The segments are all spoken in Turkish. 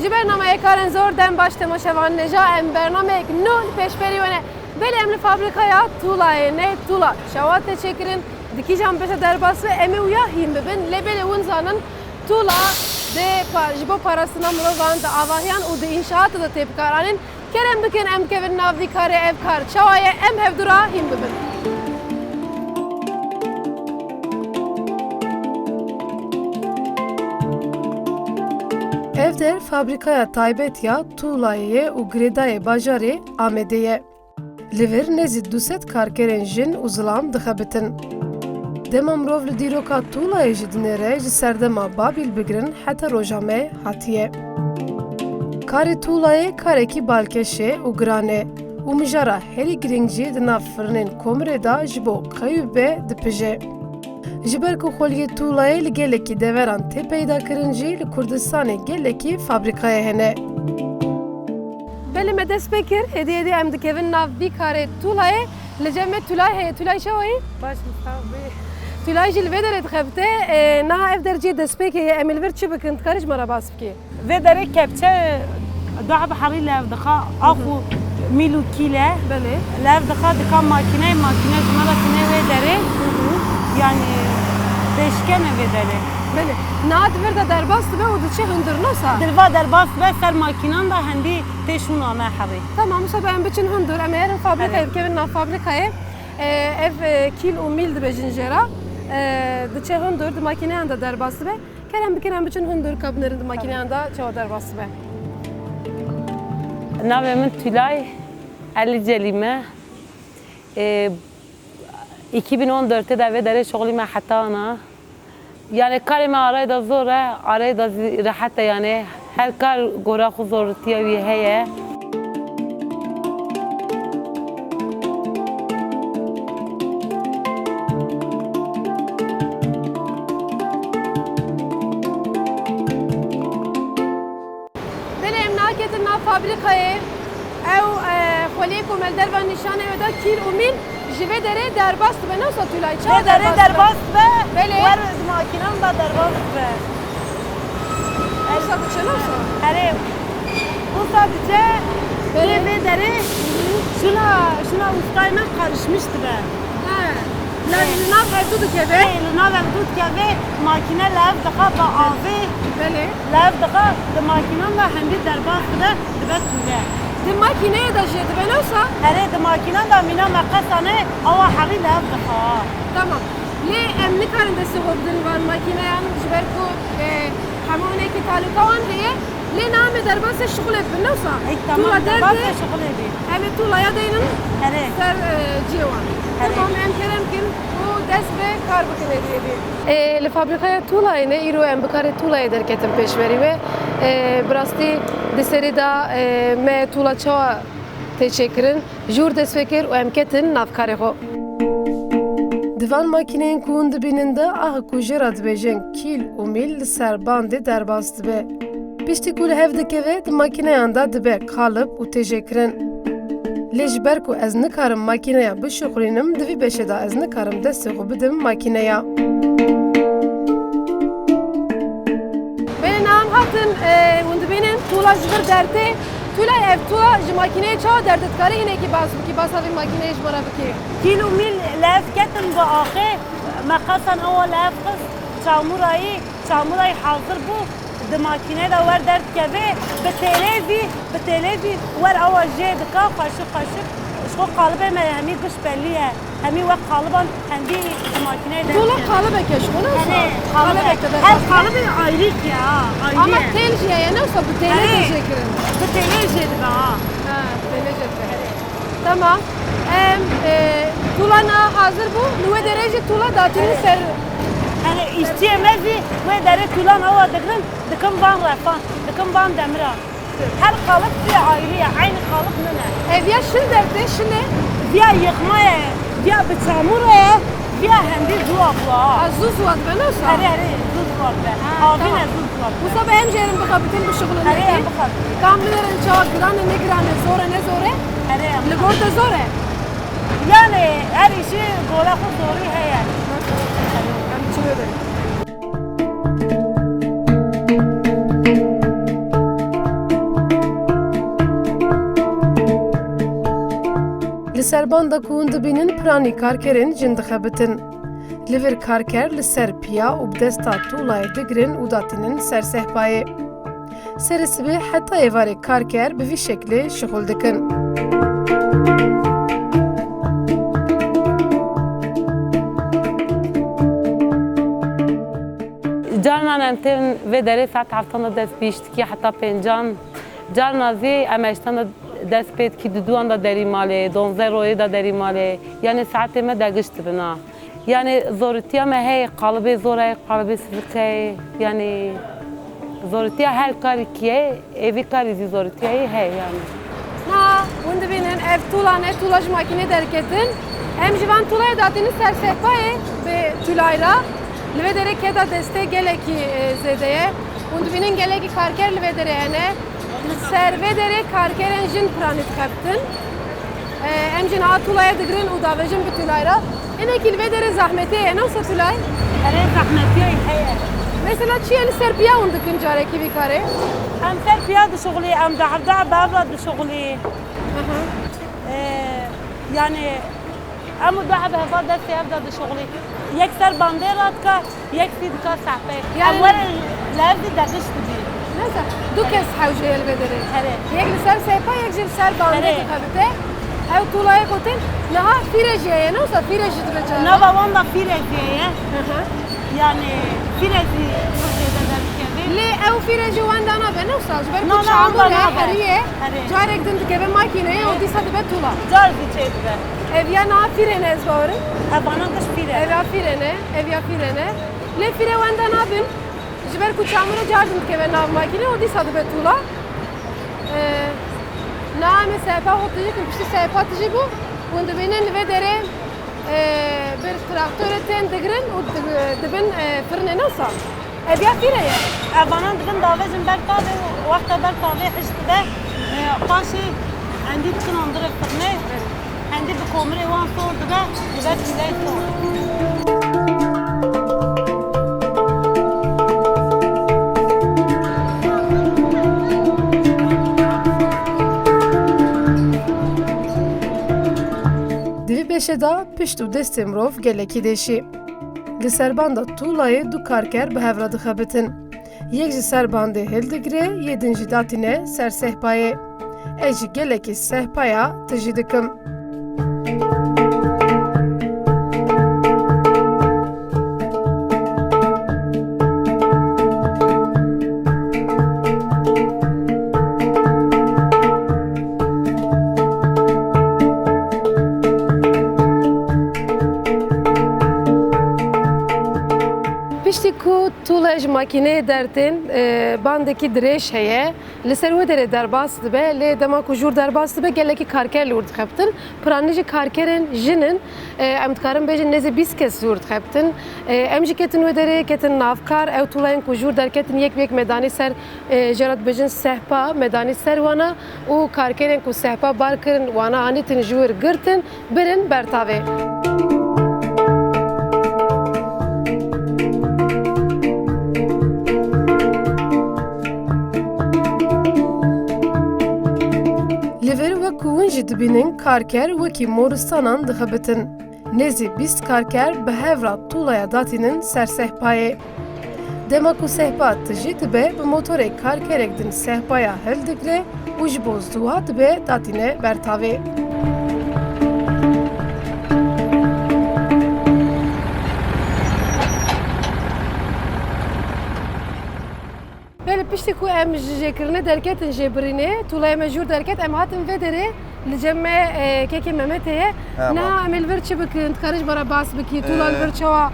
Ji bernameyê karên zor dem baş temaşevan neja em bernameyek nû li pêşberî we ne. Belê em li fabrikaya Tuğlayê ne Tuğla şawa tê çêkirin dikîjan pêşa derbas ve em ê wya hîn bibin. Lê belê hûn zanin Tuğla ji bo parastina mirovan di avahiyan û di înşaatê de tê bikaranîn. Kerem bikin em kevin nav vî karê ev kar çawaye em hevdûra hîn bibin. Ev der fabrikaya taybetiya Tuğlayê û Girêdayê bajarê Amedê ye. Li vir nêzî 200 karkerên jin û zilam dixebitin. Dema mirov li dîroka Tuğlayê jî dinêre ji serdema Babil bigirin heta roja me hatiye. Karê Tuğlayê karekî balkêşê û giran e û mijara herî giring jî di nav firnên komirê da ji bo qeyûbê dipije. Ji ber ku xweliyê Tuğlayê li gelekî deveran tê peydakirin jî li Kurdistanê gelekî fabrikayê hene. Belê me dest pê kir, hêdî em dikevin nav vî karê Tuğlayê. Li cem me Tülay heye. Tülay çawa yî? Baş Mustafa. Tülay jî li vê derê dixebite. Niha ev derciyê dest pêkê ye em ê li vir çi bikin? Dikarî ji me re bas bikî? Ve derê kepçe doğa biharî lev dixa axu mîl û kîle Belê. lev dixa dika makine ji me re tune vê derê yani deşkene vê derê. Belê. Niha di vir de derbas dibe û diçe hundir nosa? Dilva derbas ve ser makinan da hendî têşûna me herî. Tamam, wisa em biçin hundir. Em ê herin fabrikayê bikevin nav fabrikayê. Ev kîl û mîl dibe jinjêra. Diçe hundir, di makineyan da derbas dibe. Kerem bikin em biçin hundir kabnerin di makineyan da çawa derbas dibe. Navê min Tülay Elî Celîme. 2014'te de vê derê şoğlî me hetana. Yani karê me arayê da zor e, arayê da rehet e yani her kar gora xwe zortiya wî heye. Belê em naketin nav fabrikayê ew xweliyê ku meldervan nîşanê ve da kîl û mîl ji vê derê derbas dibe nosa Tülay? Ve derê derbas ve Belê. wer makinan da derbas ve. Wisa diçe nosa? Herê bu sadece vê derê şuna ustayê me karışmıştı be. He. Nav hevdû dikeve. Li navê dût keve makine lev dixa ba avê Belê. lev dixa di makinan da hendî derbas dibe dibe tûle. Di makineyê de jê dibe nosa? Herê di makinan da mîna me qesane awa herî lev dixa. Tamam. Lê em nikarin destê xwe bidin van makineyan ji ber ku hemû hinekî talûka wan heye. Lê name derbasê şixulê bibin nosa? Ey tamam Tuğla derbas derdê şixulê bî. em ê Tuğlaya deynin Herê. ser ciyê wan. Herê. Tamam em kerem kin û dest vê kar bikin hêdiyê dî. Li fabrikaya Tuğlayê ne îro em bi karê Tuğlayê derketin pêşverî ve bi rastî di serî da me Tuğla çawa tê çêkirin jûr dest pê kir û em ketin nav karê xwe. Divan makineyên ku hûn dibînin de aha ku jêra dibêjin kîl û mîl li ser bandê derbas dibe. Piştî ku li hev dikeve di makineyan da dibe kalıp û têjêkirin. Lê ji ber ku ez nikarim makineya bişuxurînim di vî beşê da ez nikarim destê xwe bidim makineya. Belê nam hatin hûn dibînin Tuğla ji vir dertê. Tülay ev Tuğla ji makineyê çawa derdê dikarî hinekî bas bikî basa vî makineyê ji me re bikî? Kîl û mîl lev ketin bi axê me qesan awa lev qis çamurayê hazir bû di makinê de wer derdkeve bi têlê vî wer awa jê dika xweşik ji xwe qalibê me hemî biş bellî ye hemî wek qaliban hendî di makineyê de Tuğla kalıbeke ji xwe nosa? Kalıbeke de her qalibê ayrîk ya ama tel jî ye nosa bi têlê têjêkirin? bi têlê jê dibe ha. Ha, têlê jê dibe. Tamam. Em Tuğla na hazir bû li wê derê jî Tuğla datînin ser Yani işçiye mezi ve derê tûlan awa dikirin dikin van refan dikin van demira. Her kalıp bir ayrıya aynı kalıp nene. ev ya şil dertê şilê Via yıkmaya, via bi çamuraya, via hendi zuakla. azû suat be nosa? Herê zuz var be. Avine zuz var be. Wisa be em jê herin bixebitin bi şixulê Herê nekî? em bixebit. Kam bilirin çawa giran e ne giran e zor e ne zor e? Herê em Li gor de zor e? Yani her işi gola xwe zorî heye. Em çi wê serbanda ku hûn dibînin piranî karkerên jin dixebitin. Li vir karker li ser piya û bi desta tulayê digirin û datînin ser sehpayê. Serê sibê heta êvarê karker bi vî şeklê şixul dikin. Carna em tên vê derê saet heftan da dest bîştikî heta pêncan. Carna zê em eştan da dest pê dikî di duan da derî malê, 12 royê da derî malê. Yani saetê me degişt dibin ha. Yani zorîtiya me heye, qalibê zor heye, qalibê sizik heye. Yani zorîtiya her karî ye, evî karî zî zorîtiyayê heye yani. Ha, hûn dibînin ev tulan e tûla ji makînê derketin. Em ji van tûlayê datînin ser sehpayê bi tûlayla. Li vê derê keda destê gelekî zêde ye. Hûn dibînin gelekî karker li vê derê hene. Li ser vê derê karkerên jin piranî dixebitin. Em jî niha tûlayê digirin û davêjin bi tûlayla. Hinekî li vê derê zehmetê ye, ne wisa tûlay? Erê zehmetiyayê heye. Mesela çi ye li ser piya hûn dikin carekî vî karê? Em ser piya dişuxulî, em dehevda bevra dişuxulî. Yani em û deheb heva destê ev da dişuxulî. Yek ser bandê radika, yek sî dika sehpê. Yani- Em were li ev dî degiş dibî. Neyse, du kes hewce ye li vê derê. Erê. Yek li ser sehpa, yek jî li ser bandê Erê. dixebite. Ew tûlayê gotin, niha fîre jî ye, ne wisa fîre jî dibe cara? Nava wan da fîrezê ye. Hı hı. Yani fîrezî Türkiye'de derkevê. Lê ew fîre ji wenda nabe, ne wisa ji ber Na, ku na, çamur wenda ye nabe. heriye, Erê. carek din dikeve makîneyê û dîsa dibe tûla. Car zî çê dibe. Ev ya niha fîrene ez bawerim. Evana diş fîre. Ev ya fîrene, ev ya fîrene. Lê fîre wenda nabin, ji ber ku çamure car din dikeve nav makîne û dîsa dibe tûla. Na em ê sehpa xwe tijî piştî sehpa tijî bû, hûn dibînin li vê derê bir traktörê tên digirin û dibin firnê ne wisa. Ev ya fîre ye. Evana dibin davêjin ber tavê û wexta ber tavê hişt dibe. Paşê endî dikin ondirê firnê. Endî bi komirê wan sor dibe, dibe çîleyê sor. Divî beşe da pişt û destê mirov gelekî deşî. Li serbanda tulayê du karker bi hevra dixebitin. Yek ji ser bandê hêl digire, yedin jî datîne ser sehpayê. Ez jî gelekî sehpaya tijî dikim. Piştî ku tûla ji makîneyê dertên bandekî dirêj heye, li ser wê derê derbas dibe, lê dema ku jûr derbas dibe gelekî karker li wir dixebitin. Piranî jî karkerên jinin em dikarin bêjin nêzî 20 kes jûr dixebitin. Em jî ketin wê derê ketin navkar, ew tûlayên ku jûr derketin yek yek medanî ser jê re dibêjin sehpa medanî ser wana û karkerên ku sehpa bar kirin wana anîtin ji wir girtin birin bertavê. Li vir wekû hûn jî dibînin karker wekî moristanan dixebitin. Nêzî 20 karker bi hevra tûlaya datînin ser sehpayê. Dema ku sehpa tijî dibe bi motorê karkerek din sehpaya hil digire û ji bo zûha dibe datîne bertavê. Belê piştî ku em ji jêkirinê derketin jêbirînê, tûlaya me jûr derket, em hatin vê derê li cem me kekê Mehmetê ye. Na em ê li vir çi bikin, dikarî ji bara bas bikî, tûla li vir çawa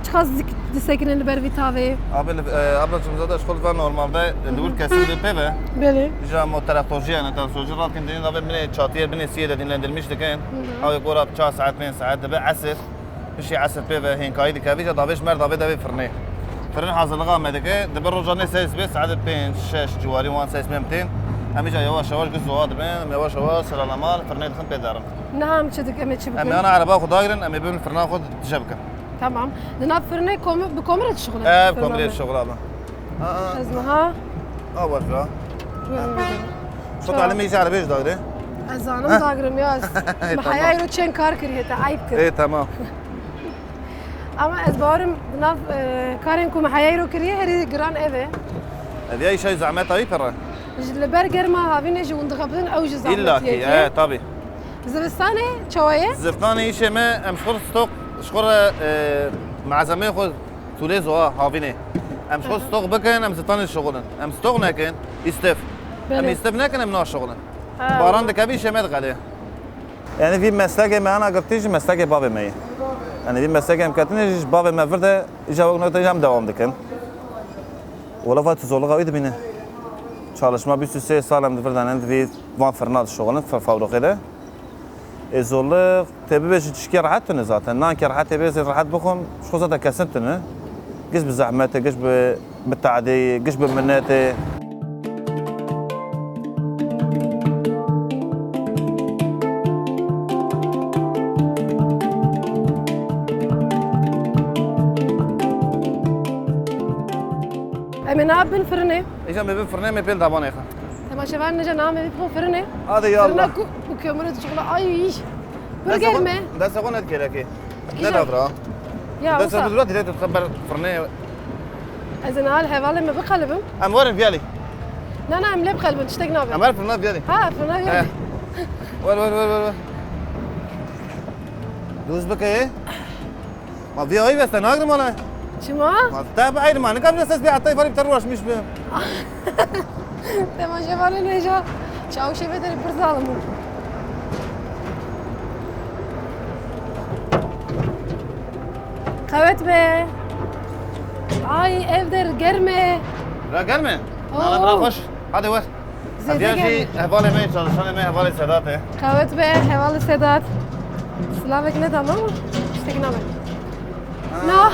çiqas disekinin li ber vî tavê. Ablacığım zaten şkol var normalde dur kesildi peve. Belê. Jam o taraftorciye ne taraftorci rakin dinin da beni çatıya beni siye dinlendirmiştik en. Abi gora 4 saat 5 saat be asr. Bir şey asr peve hinkaydı kavica da beş mer da be da fırne. Fırın hazırlığı medike de bir rojane ses be saat 5 6 civarı 1 ses memtin. Hemica yavaş yavaş göz zuad ben yavaş yavaş selalamar fırne dixin pedarım. Na em çi dik em ê çi bikin. Ama ana araba xudagirin ama ben fırna xud tişebkin. Tamam. Di nav firnê bi komire çi şixule? Ev komple şoğul abi. Ez niha. Abaş ya. Şu talimi işe arabeş dagre. Ez anım dagirım ya. Mahaya ro çen kar kiriye te ayıp kir. ايه تمام. Ama ez bawarım nav karên ku mahaya ro kiriye herî giran ev e. هذه اي شيء زعمتها اي ترى. Ji li ber germa havînê ji hûn dixebin ew ji الا كي zahmetiyê. ايه طبي. Zivistanê çawaye? زفتاني شيء ما ام شغل ستوك شغل مع زمان خذ توليزو هافيني. ام شغل ستوك بكن ام زفتاني شغلن. ام ستوك نكن يستف. ام يستف نكن ام ناش شغلن. باران دكابي شيء ما عليه. يعني في مسلكه ما انا قلتيش مسلكه بابي مي. Yani bir meslek imkanı babı meverde icabı noktada hem devam dikin. Ola fatı zorluğa uydu beni. Çalışma bir sürü sağlam dıfırdan bir van fırnat şoğlanı fabrikada. Zorluk tabi beş tişki rahatını zaten. Nanki rahat tabi zir rahat bukum. Şu zaten kesintini. Giz bir zahmeti, giz bir taadi, giz bir minneti. Em nav bin firnê. İşte bir fırına mı pil tabanı yakın. Temaşevan nece nav evi bu firnê. Hadi ya Allah. Firna ku kömürü şoğla ay. Bir gelme. ده سكونت كده كي. كيشا؟ لا لا. Ya ده usa. دلوقتي تخبر فرنيه. Ez nal hevalê me biqelbim. ام وين فيالي. Na na em lê biqelbim tiştek ام nabim. عارف فرنيه فيالي. Ha firna ايه. ya. وين. دوز بك ايه؟ ما في هاي بس انا اقدر ما Çima? ما تتابع عيد ما انا قبل اساس بيع الطيف اللي بتروش مش به. Temaşevan nece. Çav şevet eri bir zalim. Kavet be. Ay evder germe. لا قرمه. أوه. انا برا خش. هذا وين؟ زيادة هذا شيء هبالي ما يشتغل شلون ما هبالي سداته. Kavet be. Hevalı Sedat. Slavek ne tamam mı? Tiştek nabim. Na.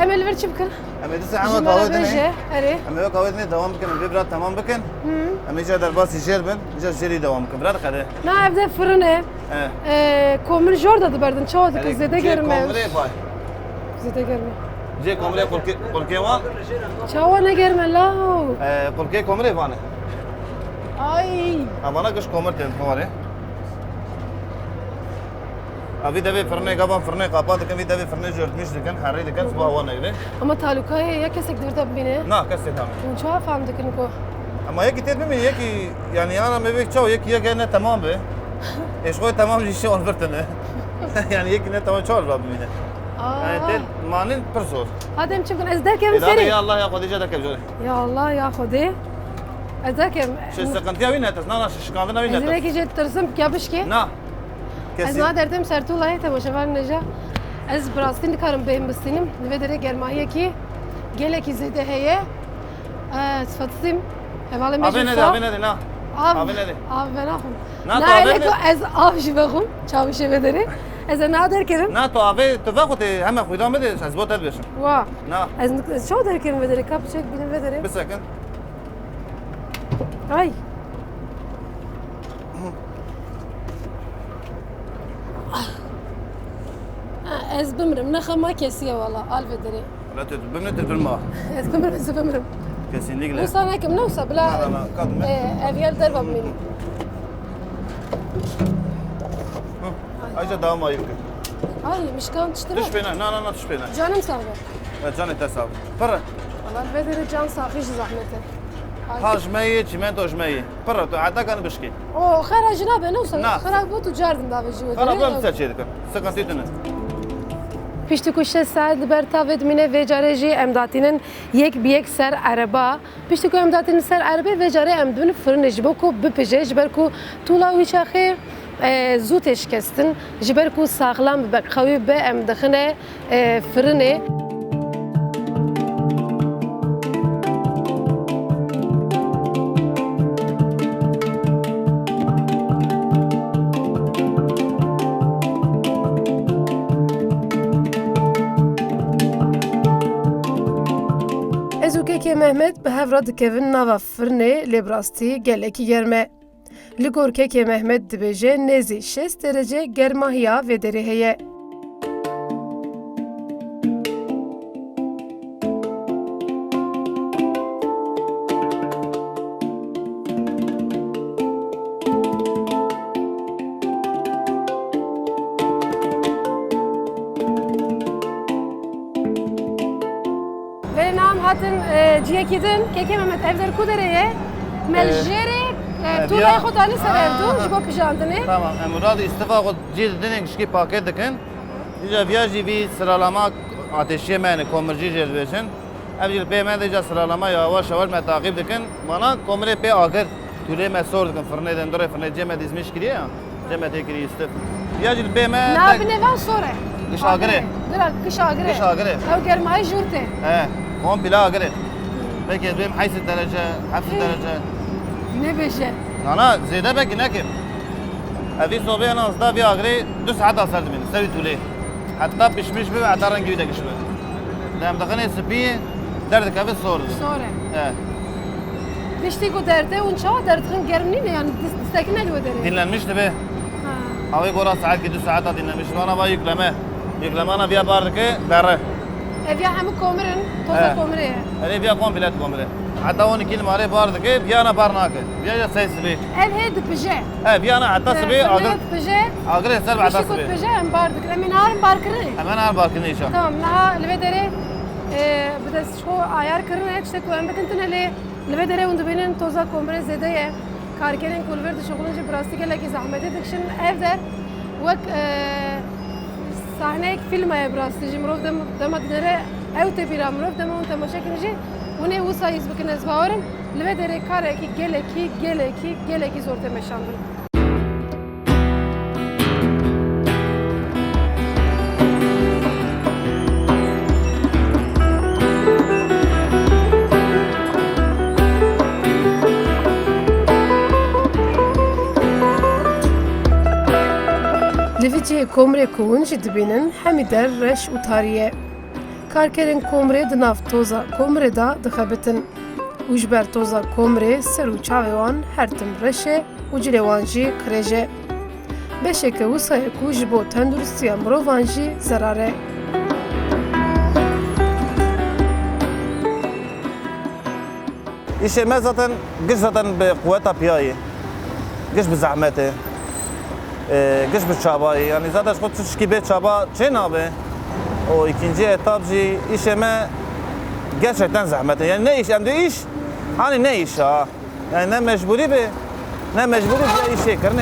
Emel ver çipkın. اما تسع عمل Jimara قاودني. beje. Eri. اما يو قاودني دوام بكن البيبرات تمام بكن. اما يجي درباس يجربن يجي جري دوام بكن براد خده. Na evde fırını. ايه. Komür jorda da berdin. Çoğu kız zede germe. كومري فاي. Zede germe. جي كومري قلكي وان. Çoğu ne germe la. قلكي كومري فاني. Ay. اما انا كش كومر تنت فواري. ابي دبي فرني قبل فرني قابات كان في دبي فرني جورد مش كان حري كان صباح وانا يبي. Ama talukaya ya kesek dirde bine. نا كسي تمام. Çoğu famdık niko. اما هيك تيت مين هيك يعني انا ما بيك تشو هيك هيك انا تمام به. ايش هو تمام جي شو انفرتنا. يعني هيك انا تمام شو الباب مين. يعني تيت مانين برسول. Hadi em çıkın ez derkem اذا seni. يا الله يا خديجه دك بجوري. Ya Allah ya Khudi. Ez derkem. شو سكنتيا وين هتس نا شكاندنا وين Ez هتس. neki jet tırsım yapış ki. نا. Ez كسي. na derdim sertulay temaşavar neca. Ez brastin dikarım benim bestinim. Ve dere gelmahiye ki. Gelek izledi heye. Sıfatsim. Hevalim ابي ندي ابي ندي نا. Av. Abi ne de? Av ben ahım. Na, Na to abi ele ne? ko ez av jivagum. Çav şevederi. Ez na derkerim. نا تو ابي تفاقتي هم خدام بده حسبوت البشم. Va. نا. Ez çoğu derkerim vederi. Kapçak benim vederi. بسكن. Ay. Ez bimrim. Ne xama kesiye valla. Al vederi. لا بمنت بالماء. Ez bimrim. Ez bimrim. كسين لا. Musa nekim newsa لا bila. لا قدم. Eviyel derba bimini. اجا داوم يمكن. Ay mişkan çıtıra. تش بينا لا لا تش بينا. Canım sağ ol. جاني تساب. برا. Valla vederi can sahiş zahmeti. هاج ميت شمنتو جمية. برا تو عدا كان بشكي. O xerajına ben newsa. Na. Xeraj bu tucardım da veci خلاص بلا vederi. مسات شيء سكنتي تنا. Pişti ku 6 saat berta vedmine ve careci emdatinin yek biyek ser araba. Pişti ku emdatinin ser araba ve care emdün fırın jibo ku bipije jiber ku tula uçaxı zut eşkestin. Jiber ku sağlam be xawi be emdaxine fırını. Ez û kekê Mehmet bi hev re dikevin nava firnê lêbrastî gelekî germe. Li gor kekê Mehmet dibêje nêzî 6 derece germahiya vê derê heye. Benim nam hatın ciyekidin keke Mehmet evler kudereye meljere tuğlayı kudani serevdu jibo pijandını. Tamam. Murad istifa kod cid dinin kişki paket dikin. Dica viyajı bir sıralama ateşiye meni komirci cezbesin. Evcil peymen dica sıralama yavaş yavaş me takip dikin. Bana komire pe akır. Tüle me sor dikin fırne dendire fırne ceme dizmiş kiriye ya. Ceme tekiri istif. Viyajil peymen... Ne yapın evan sonra? Kış agire. Kış agire. Kış agire. Ev germayı jurte. Kom bila agire. Peki benim haysi derece, hepsi derece. Ne beşe? Ana zede belki ne ki? Evi sobe ana azda bir agri 2 saat asardı beni. Sevi tuli. Hatta pişmiş bir hatta rengi de kişi. Dem dakine sepi derdik evi sordu. Sonra. Evet. Pişti ku derde un çava derdin germini ne yani distekine lo dere. Dinlenmişti be. Ha. Avi gora saat 2 saat dinlenmiş. Bana bak yükleme. Yükleme ana bir bardı ki derre. Ev ya hem komirin, toza komire. Yani bir komple komple. Hatta 12 numara bardı ki bir ana barnak. Bir ya sayısı bir. Ev he dipje. Evet bir ana hatta sebi agri. Dipje. Agri ser hatta Pişti ku sebi. dipje hem bardık. Emin harım barkırı. Hemen her barkını işe. Tamam, naha leve dere bir de şu ayar kırın et işte koyan bakın hele leve dere undu benim toza komre zede ye karkenin kulver de şokulunca burası gele ki zahmet edik şimdi evder vak sahne film ay burası jimrov dema dere ev te bir amrov dema un tamaşa kinici une usa iz bakın ezbavarım leve dere kare ki gele ki zor temeşandır. Liviciye komre kuun ji dibînin hemî der reş û tariye. Karkerên komrê di nav toza komrê da dixebitin. û ji ber toza komrê ser û çavê wan her tim reş e û cilê wan jî qirêj e. Beşeke wisa ku ji bo tendurustiya mirovan jî zerar e. İşe me zaten giş zaten be kuvveta piyayı. Giş be zahmeti. Giş be çabayı. Yani zaten şu tuşki be çaba çe nabe. O ikinci etapcı işeme gerçekten zahmeti. Yani ne iş? Hem de iş. Hani ne iş ha? Yani ne mecburi be. Ne mecburi be işe kırın ne.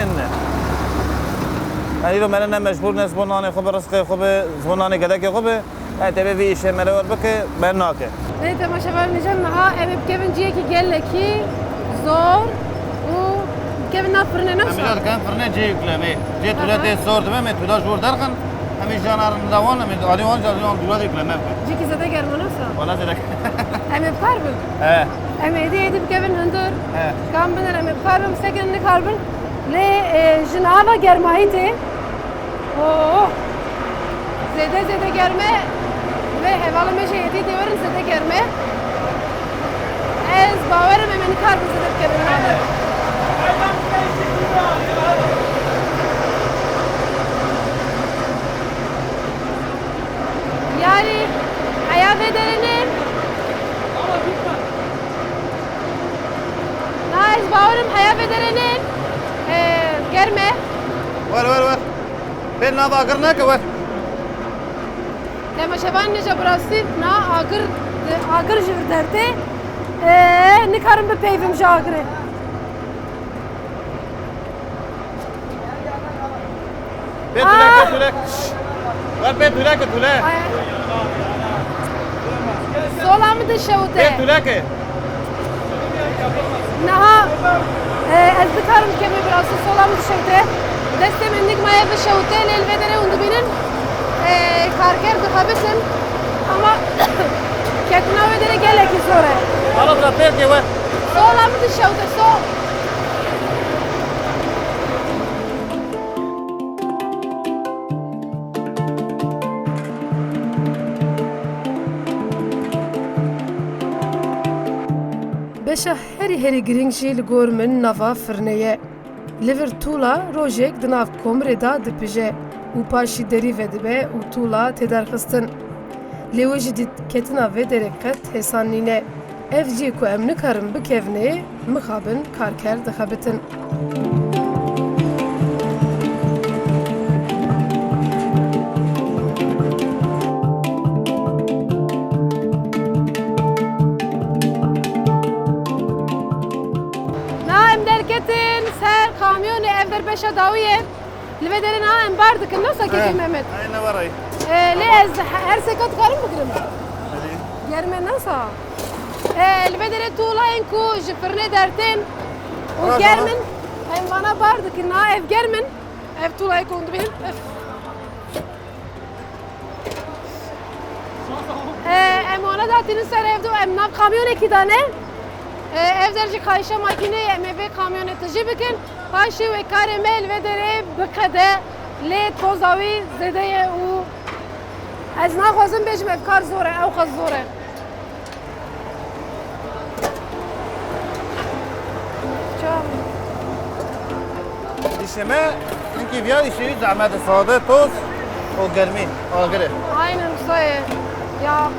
Yani lo mene ne mecbur ne zbunani khobe rızkı khobe zbunani gedek khobe. Yani tabi bir işe mene var baki ben nake. Ne temaşa vermeyeceğim naha ev kevinciye ki gelle ki zor u kevin nafırne nasıl? Amiler kan fırne ce yükleme. Ce tülete sordu me tülaş vur derken hemi janarın davan hemi aliyon tülaş yükleme. Ciki zede germe nasıl? Valla zedek. Em karbın. He. Em hediye edip kevin hındır. He. Kambiner em karbın sekinini karbın. Le jinava germahiti. Oh. Zede germe ve hevalı meşe hediye ediyorum zede germe. Ez bavarım hemen karbın zede kevin abi. Yani hayal ederinin Naiz bağırım hayal ederinin germe. Var. Ben ne bakır ne ki var? Lema şeban nece burası na agır jivir derde. Nikarım bir peyvim jagre. Ben tülek. Var ben tülek. Solamı da şevute. Ben tülek. Naha ez dikarım kemi burası solamı da şevute. Destem indik maya bir şevute. Lelvedere undu binin. Karker dıkabesin. Ama ketna vedere gele ki sonra. Valla bırak ben ki var. Solamı da şevute. Sol. Beşa herî giring jî li gor min nava firneye. Li vir tûla rojek di nav komrê da dipije û paşî derî vedibe û tûla têderxistin. Lê wê jî dît ketina vê derê qet hêsan nîne. Ev jî ku em nikarin bikevnê, mixabin karker dixebitin. ber beşa dawiye li ve derin ha em bardikin nasıl ki Mehmet. Aynen var ay. Li ez her sekat karım bıkırım. Germe nasıl? Li ve derin tuğlayın ku jifirne dertin. O Var, germin em bana bardikin ha ev germin. Ev tuğlayı kondu benim. Em ona da tinin ser evde em nav kamyon 2 tane. Evderci kayışa makine emevi kamyonetici bikin. Kayışı ve karemel ve dere bıkıdı. Le tozavi zedeye u. Ez naxwazim bejim ev kar zor e, ew xez zor e. İşime çünkü bir işi zahmet sade toz o gelmi agre. Aynen ustaye. Ya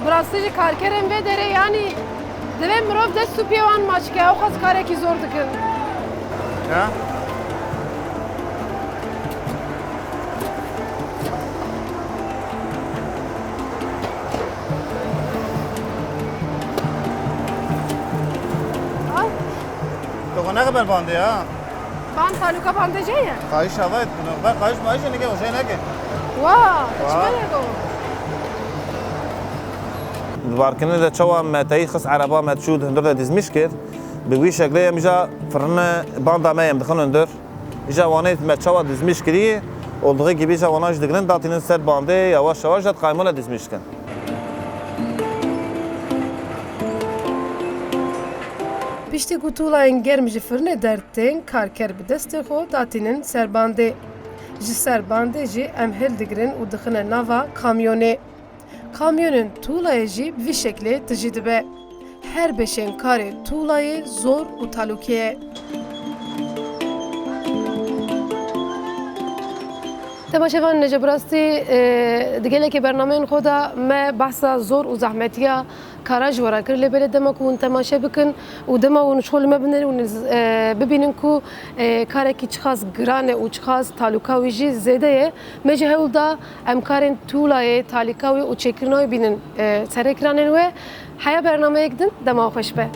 burasıcı karkerem ve dere yani Devem mirov dest tu pêwan maçke ew xez karekî zor dikin. Ha? Ay, To ne kadar bandı ya? ban taluka bandece ye. Kayış hava et bunu. Ben kayış mayış ne ki o şey ne ki? Wa, çmene go. Barkını da çawa metayı xis araba metşud hındır da dizmiş kir. Bi şekilde yem ja fırını banda meyem dixin hındır. Ja vanet met çawa dizmiş kiri. Olduğu gibi ja vanaj digrin datinin ser bandı yavaş yavaş da kaymala dizmişkin. Piştî ku tuğlayên germ ji firnê dertên karker bi destê xwe datînin serbandê. Ji serbandê jî em hêl digirin û dixine nava kamyonê. Kamyonên tuğlayê jî vî şeklê tijî dibe. Her beşên karê tuğlayê zor û talûkê ye. تماشاvan nece birastî digelekê bernameyên xwe da me behsa zor û zehmetiya kara ji wara kir lê belê dema ku hûn temaşe bikin û dema hûn ji xwe li me binêrin û bibînin ku karekî çixas giran e û çixas talûka wî jî zêde ye. Me ji hewl da em karên tuğlayê, talîka wê û çêkirina wê bînin serekîranên wê heya bernameyek din dema xweş be.